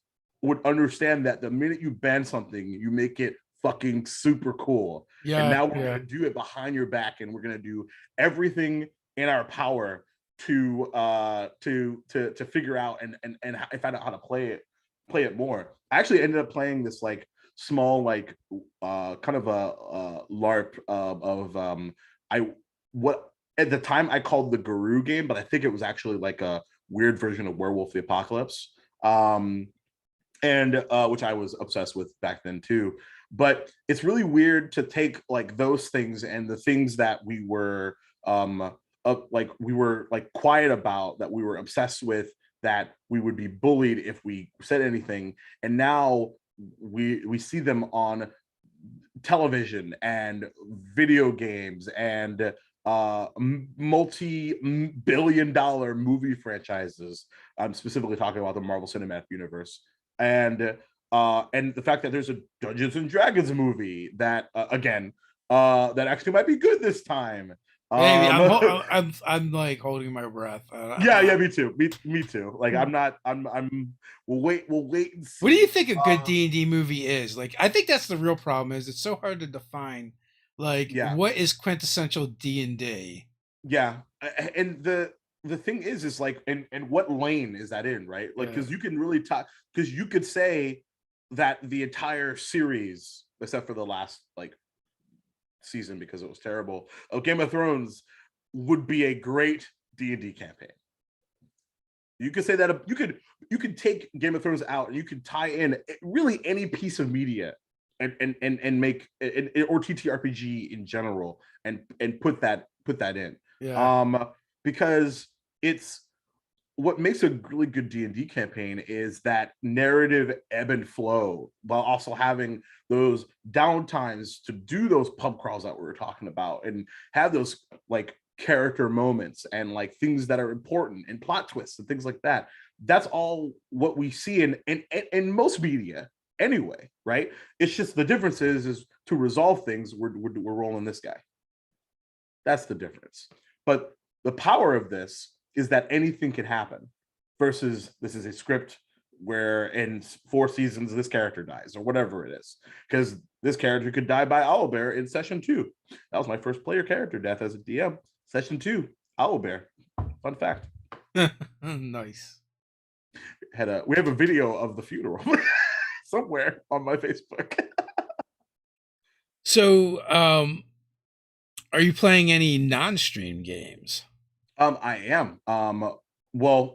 would understand that the minute you ban something, you make it fucking super cool. And Yeah. now we're Yeah. gonna do it behind your back, and we're gonna do everything in our power to figure out and find out how to play it more. I actually ended up playing this like small like kind of a LARP of I what at the time I called the Guru game, but I think it was actually like a weird version of Werewolf the Apocalypse, and which I was obsessed with back then too. But it's really weird to take like those things and the things that we were like quiet about, that we were obsessed with, that we would be bullied if we said anything, and now we see them on television and video games and multi-billion-dollar movie franchises. I'm specifically talking about the Marvel Cinematic Universe, and the fact that there's a Dungeons and Dragons movie that again that actually might be good this time. Maybe Um, I'm like holding my breath. yeah, me too. Me too. Like I'm not. I'm. We'll wait and What do you see. think a good D&D movie is? Like, I think that's the real problem. Is it's so hard to define. Like, Yeah, what is quintessential D&D? yeah, and the thing is like, and what lane is that in, right? Like, Yeah. because you can really talk, because you could say that the entire series, except for the last like season because it was terrible, of Game of Thrones would be a great D&D campaign. You could say that you could take Game of Thrones out and you could tie in really any piece of media and make or TTRPG in general, and put that in, Yeah. um because it's what makes a really good D&D campaign is that narrative ebb and flow, while also having those downtimes to do those pub crawls that we were talking about, and have those like character moments and like things that are important and plot twists and things like that. That's all what we see in most media anyway, right? It's just the difference is to resolve things, we're rolling this guy. That's the difference. But the power of this is that anything can happen, versus this is a script where in 4 seasons this character dies or whatever it is. Because this character could die by owlbear in session 2. That was my first player character death as a DM. Session 2, owl bear. Fun fact. Nice. We have a video of the funeral somewhere on my Facebook. So, are you playing any non-stream games? I am. Well,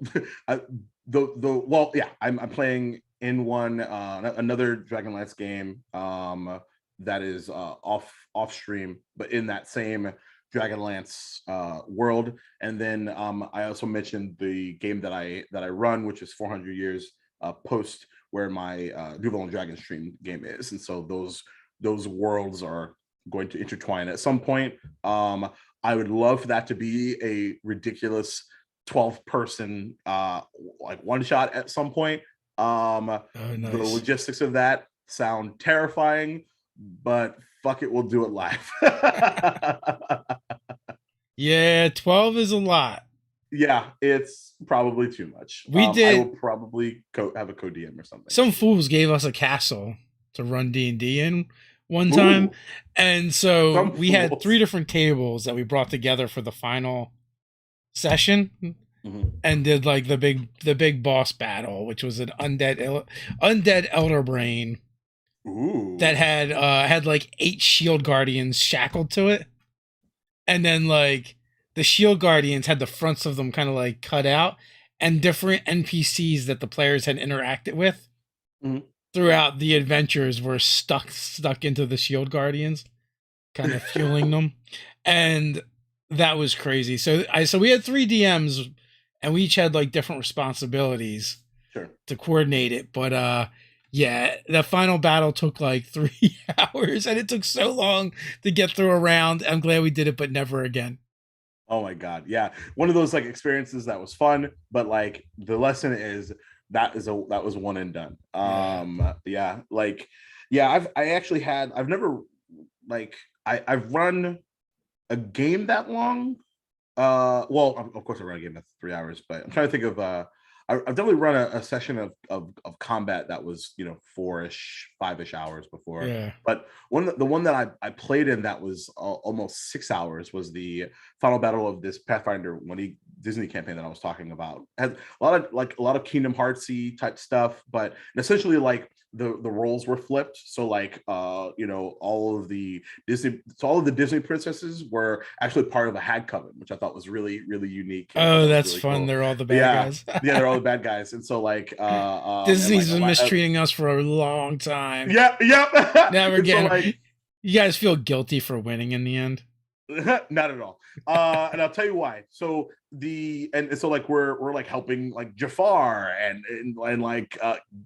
yeah, I'm playing in one another Dragonlance game that is off stream, but in that same Dragonlance world. And then I also mentioned the game that I run, which is 400 years post, where my Duval and Dragon stream game is, and so those worlds are going to intertwine at some point. I would love for that to be a ridiculous 12-person like one shot at some point. Nice. The logistics of that sound terrifying, but fuck it, we'll do it live. Yeah, 12 is a lot. Yeah, it's probably too much. I will probably have a co-DM or something. Some fools gave us a castle to run D&D in one time. And so we had 3 different tables that we brought together for the final session, and did like the big boss battle, which was an undead elder brain that had like 8 shield guardians shackled to it. And then like the shield guardians had the fronts of them kind of like cut out, and different NPCs that the players had interacted with throughout the adventures were stuck into the shield guardians, kind of fueling them. And that was crazy. So we had 3 DMs, and we each had like different responsibilities to coordinate it. But yeah, the final battle took like 3 hours, and it took so long to get through a round. I'm glad we did it, but never again. Oh my God. Yeah. One of those like experiences that was fun, but like the lesson is that was one and done. I've run a game that long. Well, of course I run a game that's 3 hours, but I'm trying to think of I've definitely run a session of combat that was 4-ish, 5-ish hours before. Yeah. But the one that I played in that was almost 6 hours was the final battle of this Pathfinder Disney campaign that I was talking about. Had a lot of Kingdom Heartsy type stuff, but essentially like the roles were flipped. So like all of the Disney princesses were actually part of a hag coven, which I thought was really, really unique. Oh, that's really fun. Cool. They're all the bad guys. Yeah, they're all the bad guys. And so like Disney's been mistreating us for a long time. Yep. Never again. So, like, you guys feel guilty for winning in the end? Not at all. And I'll tell you why. So like we're like helping like Jafar and like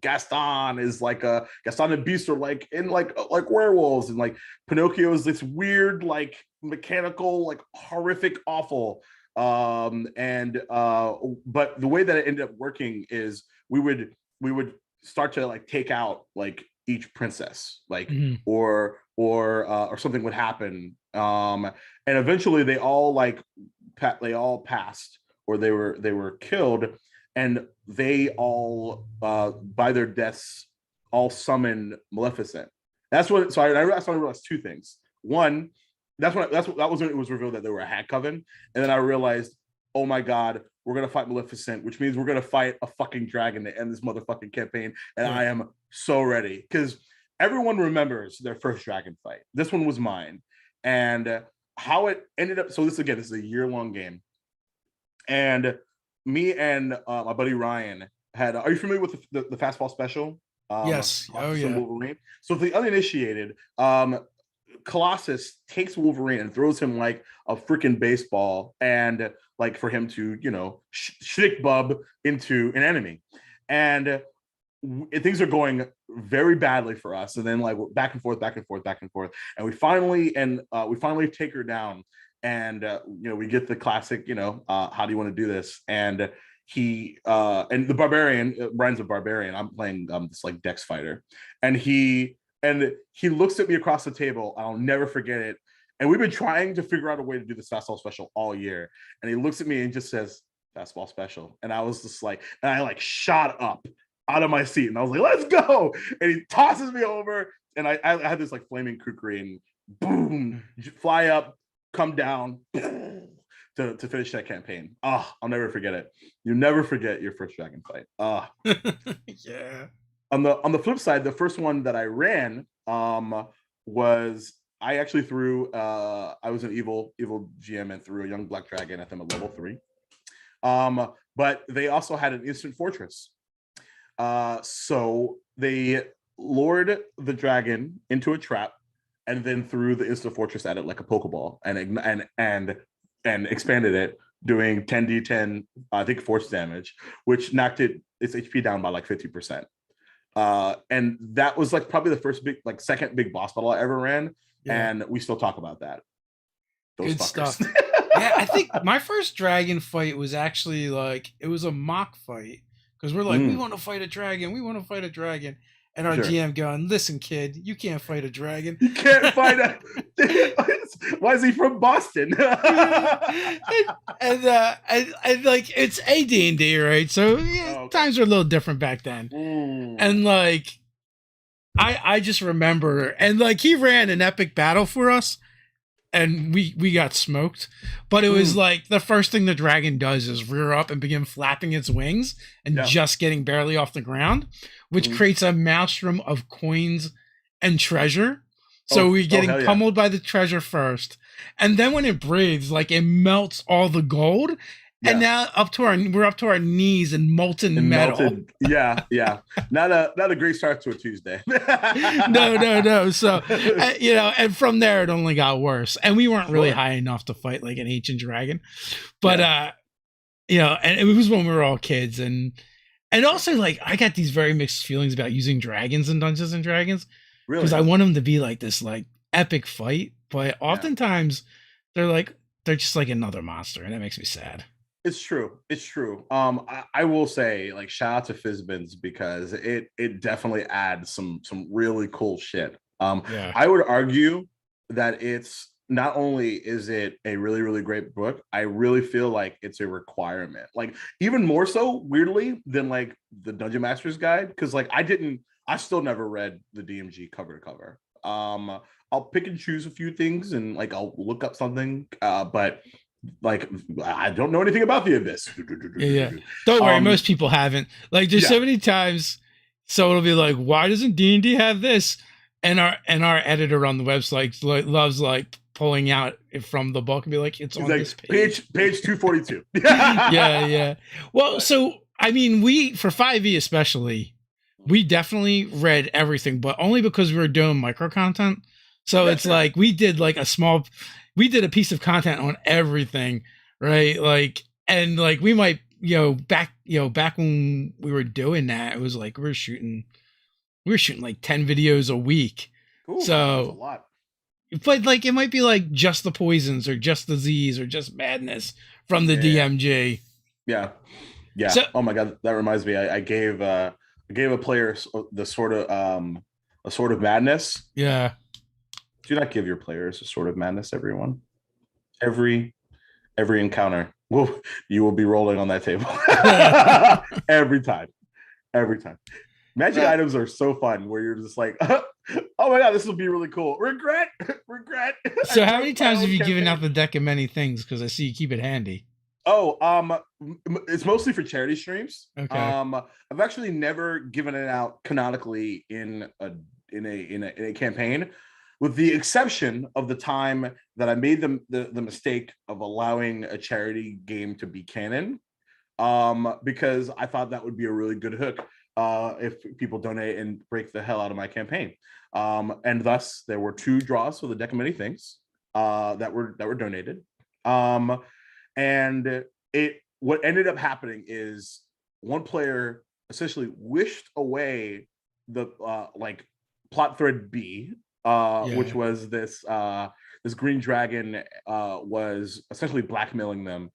Gaston is like Gaston and Beast are like in like werewolves, and like Pinocchio is this weird like mechanical like horrific awful. But the way that it ended up working is we would start to like take out like each princess, like or something would happen, and eventually they all passed, or they were killed, and they all by their deaths all summoned Maleficent. That's what. So I realized 2 things. One, that was when it was revealed that they were a hag coven, and then I realized, oh my God, we're gonna fight Maleficent, which means we're gonna fight a fucking dragon to end this motherfucking campaign, and I am so ready, because everyone remembers their first dragon fight. This one was mine, and how it ended up. So this is a year-long game, and me and my buddy Ryan had. Are you familiar with the fastball special? Yes. Oh yeah. Wolverine. So for the uninitiated, Colossus takes Wolverine and throws him like a freaking baseball, and like for him to shtick bub into an enemy, and things are going very badly for us. And then like we're back and forth, and we finally take her down, and we get the classic how do you want to do this, and he and the barbarian, Brian's a barbarian, I'm playing this like dex fighter, and he looks at me across the table. I'll never forget it. And we've been trying to figure out a way to do this fastball special all year. And he looks at me and just says, "Fastball special." And I was just like, and I like shot up out of my seat, and I was like, "Let's go!" And he tosses me over, and I had this like flaming kukri, and boom, fly up, come down, boom. to finish that campaign. Oh, I'll never forget it. You never forget your first dragon fight. Yeah. On the flip side, the first one that I ran was I actually threw I was an evil GM and threw a young black dragon at them at level 3. But they also had an instant fortress. So they lured the dragon into a trap and then threw the instant fortress at it like a Pokeball and expanded it, doing 10d10, I think, force damage, which knocked its HP down by like 50%. And that was like probably the first second big boss battle I ever ran, and we still talk about that. Those Good fuckers. stuff. Yeah, I think my first dragon fight was actually like, it was a mock fight because we're like, we want to fight a dragon, and our GM going, listen, kid, you can't fight a dragon. You can't fight a. Why is he from Boston? and like, it's AD&D, right? So times are a little different back then. And like, I just remember, and like, he ran an epic battle for us, and we got smoked. But it was like, the first thing the dragon does is rear up and begin flapping its wings and just getting barely off the ground, which creates a maelstrom of coins and treasure. So we're getting pummeled by the treasure first. And then when it breathes, like, it melts all the gold. And now we're up to our knees in molten metal. Yeah. Not a great start to a Tuesday. No. So, and from there it only got worse. And we weren't really high enough to fight like an ancient dragon. But and it was when we were all kids, and also, like, I got these very mixed feelings about using dragons in Dungeons and Dragons. Really? Because I want them to be like this like epic fight, but oftentimes they're just like another monster, and that makes me sad. It's true. I will say, like, shout out to Fizzbins, because it definitely adds some really cool shit. I would argue that it's not only is it a really, really great book, I really feel like it's a requirement. Like, even more so, weirdly, than like the Dungeon Master's Guide, because like I still never read the DMG cover to cover. I'll pick and choose a few things, and like I'll look up something, but like, I don't know anything about the Abyss. Don't worry, most people haven't. Like, there's so many times, so it'll be like, why doesn't D&D have this? And our editor on the website loves like pulling out from the book and be like, it's on this page. Page 242. Yeah. Well, so I mean, for 5e especially, we definitely read everything, but only because we were doing micro content. So it's like we did a piece of content on everything, right? Like, and like, we might, back when we were doing that, it was like we were shooting like 10 videos a week. Cool. So that's a lot. But like, it might be like just the poisons or just the Z's or just madness from the DMG. Yeah. So, oh my God, that reminds me. I gave a player the sort of madness. Yeah. Do not give your players a sort of madness, everyone. Every encounter, you will be rolling on that table. Every time. Magic items are so fun, where you're just like, oh my God, this will be really cool. Regret. So how many times have you given out the deck of many things? Because I see you keep it handy. Oh, it's mostly for charity streams. Okay. I've actually never given it out canonically in a campaign, with the exception of the time that I made the mistake of allowing a charity game to be canon, because I thought that would be a really good hook if people donate and break the hell out of my campaign. And thus, there were 2 draws for the deck of many things that were donated. And what ended up happening is one player essentially wished away the plot thread B, which was this green dragon was essentially blackmailing them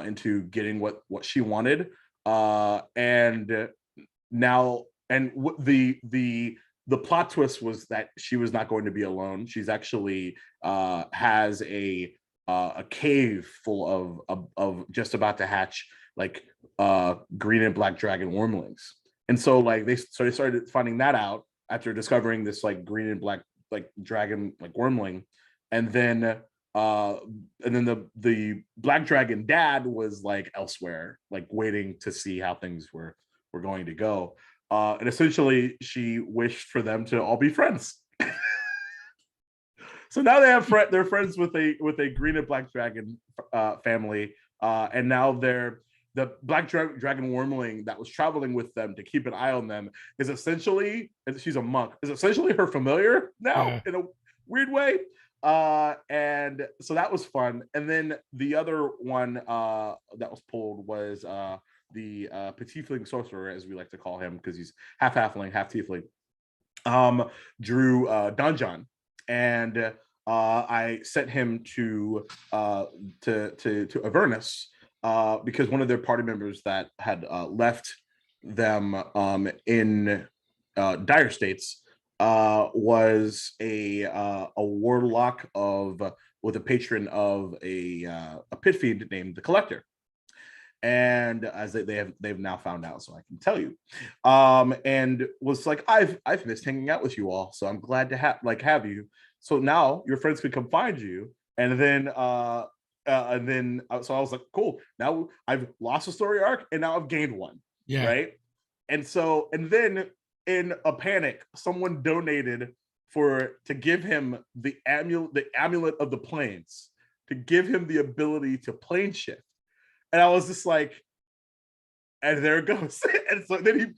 into getting what she wanted, and the plot twist was that she was not going to be alone. She's actually has a cave full of just about to hatch like green and black dragon wormlings, and so they started finding that out after discovering this like green and black like dragon like wormling, and then And then the Black Dragon dad was like elsewhere, like waiting to see how things were going to go. And essentially, she wished for them to all be friends. So now they have they're friends with a green and black dragon family, and now they're the black dragon wormling that was traveling with them to keep an eye on them is essentially, and she's a monk, is essentially her familiar now in a weird way. And so that was fun. And then the other one that was pulled was the petitfling sorcerer, as we like to call him, because he's half halfling, half tiefling. Drew Donjon, and I sent him to Avernus because one of their party members that had left them in dire states was a warlock with a patron of a pit fiend named the Collector. And as they've now found out, so I can tell you, and was like, I've missed hanging out with you all, so I'm glad to have you. So now your friends can come find you, and then so I was like, cool. Now I've lost a story arc, and now I've gained one. Yeah. Right. And then in a panic, someone donated to give him the amulet of the planes, to give him the ability to plane shift. And I was just like, and there it goes. And so then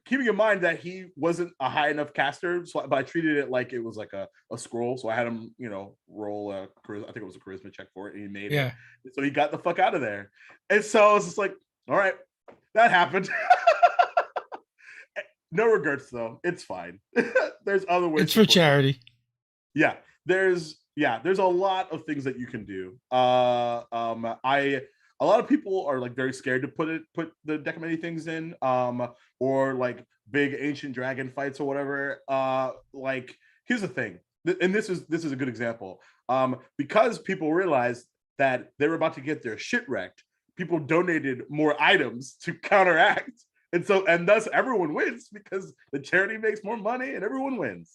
keeping in mind that he wasn't a high enough caster, but I treated it like it was like a scroll. So I had him, roll I think it was a charisma check for it, and he made it. So he got the fuck out of there. And so I was just like, all right, that happened. No regrets though. It's fine. There's other ways. It's for charity. Yeah. There's a lot of things that you can do. A lot of people are like very scared to put the deck of many things in, or like big ancient dragon fights or whatever. Like, here's the thing, and this is a good example. Because people realized that they were about to get their shit wrecked, people donated more items to counteract, and thus everyone wins because the charity makes more money and everyone wins.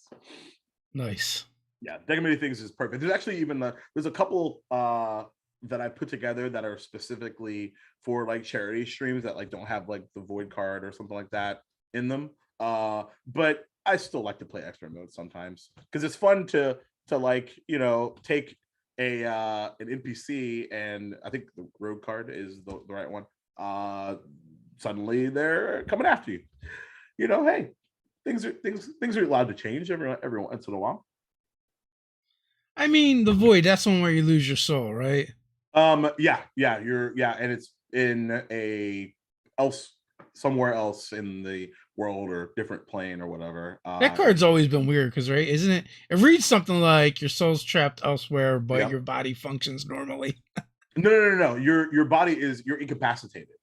Nice. Yeah, deck of many things is perfect. There's actually even there's a couple that I put together that are specifically for like charity streams that like don't have like the void card or something like that in them. But I still like to play expert mode sometimes because it's fun to like, take an NPC, and I think the rogue card is the right one. Suddenly they're coming after you. Hey, things are allowed to change every once in a while. I mean, the void, that's one where you lose your soul, right? And it's in somewhere else in the world or different plane or whatever. That card's always been weird because, right, isn't it? It reads something like your soul's trapped elsewhere, but your body functions normally. No. Your body you're incapacitated.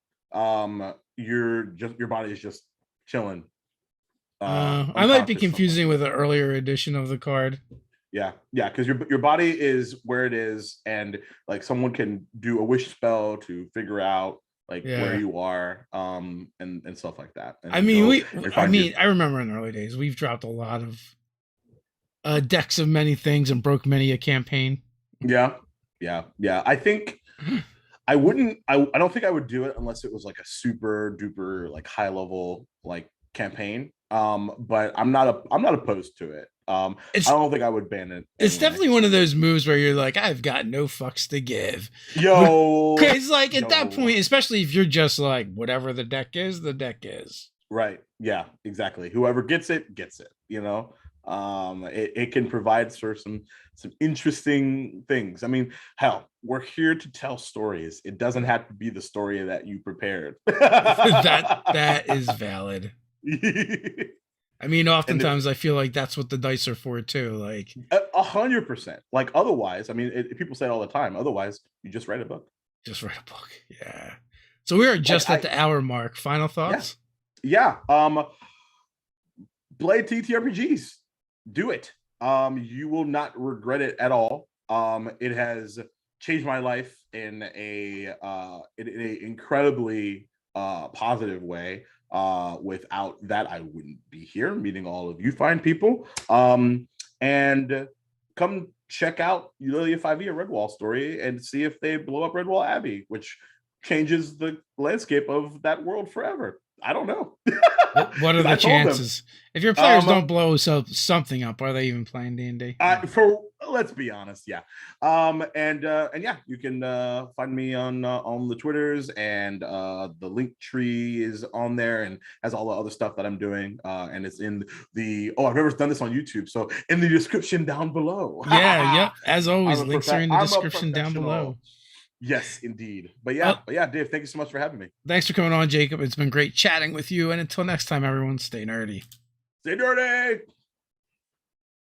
Your body is just chilling. I might be confusing with an earlier edition of the card. Yeah, because your body is where it is, and like someone can do a wish spell to figure out like where you are, and stuff like that. And I remember in the early days we've dropped a lot of decks of many things and broke many a campaign. Yeah. I think I don't think I would do it unless it was like a super duper like high level like campaign. But I'm not opposed to it. I don't think I would ban it. It's definitely one of those moves where you're like, I've got no fucks to give. Because like at that point, especially if you're just like, whatever the deck is, the deck is. Right. Yeah, exactly. Whoever gets it, gets it. It can provide for some interesting things. I mean, hell, we're here to tell stories. It doesn't have to be the story that you prepared. that is valid. I mean, oftentimes I feel like that's what the dice are for too. Like 100%. Like otherwise, I mean, people say it all the time. Otherwise, you just write a book. Yeah. So we are just at the hour mark. Final thoughts? Yeah. Blade TTRPGs. Do it. You will not regret it at all. It has changed my life in a incredibly positive way. Without that, I wouldn't be here meeting all of you fine people. And come check out Eulilia 5e or Redwall story and see if they blow up Redwall Abbey, which changes the landscape of that world forever. I don't know. What are the chances? If your players don't blow something up, are they even playing D&D? Let's be honest, yeah. And yeah, you can find me on the Twitters, and the link tree is on there and has all the other stuff that I'm doing. And it's in the I've never done this on YouTube, so in the description down below. Yeah, yep. As always, links are in the description down below. Yes, indeed. But yeah, Dave, thank you so much for having me. Thanks for coming on, Jacob. It's been great chatting with you. And until next time, everyone, stay nerdy. Stay nerdy.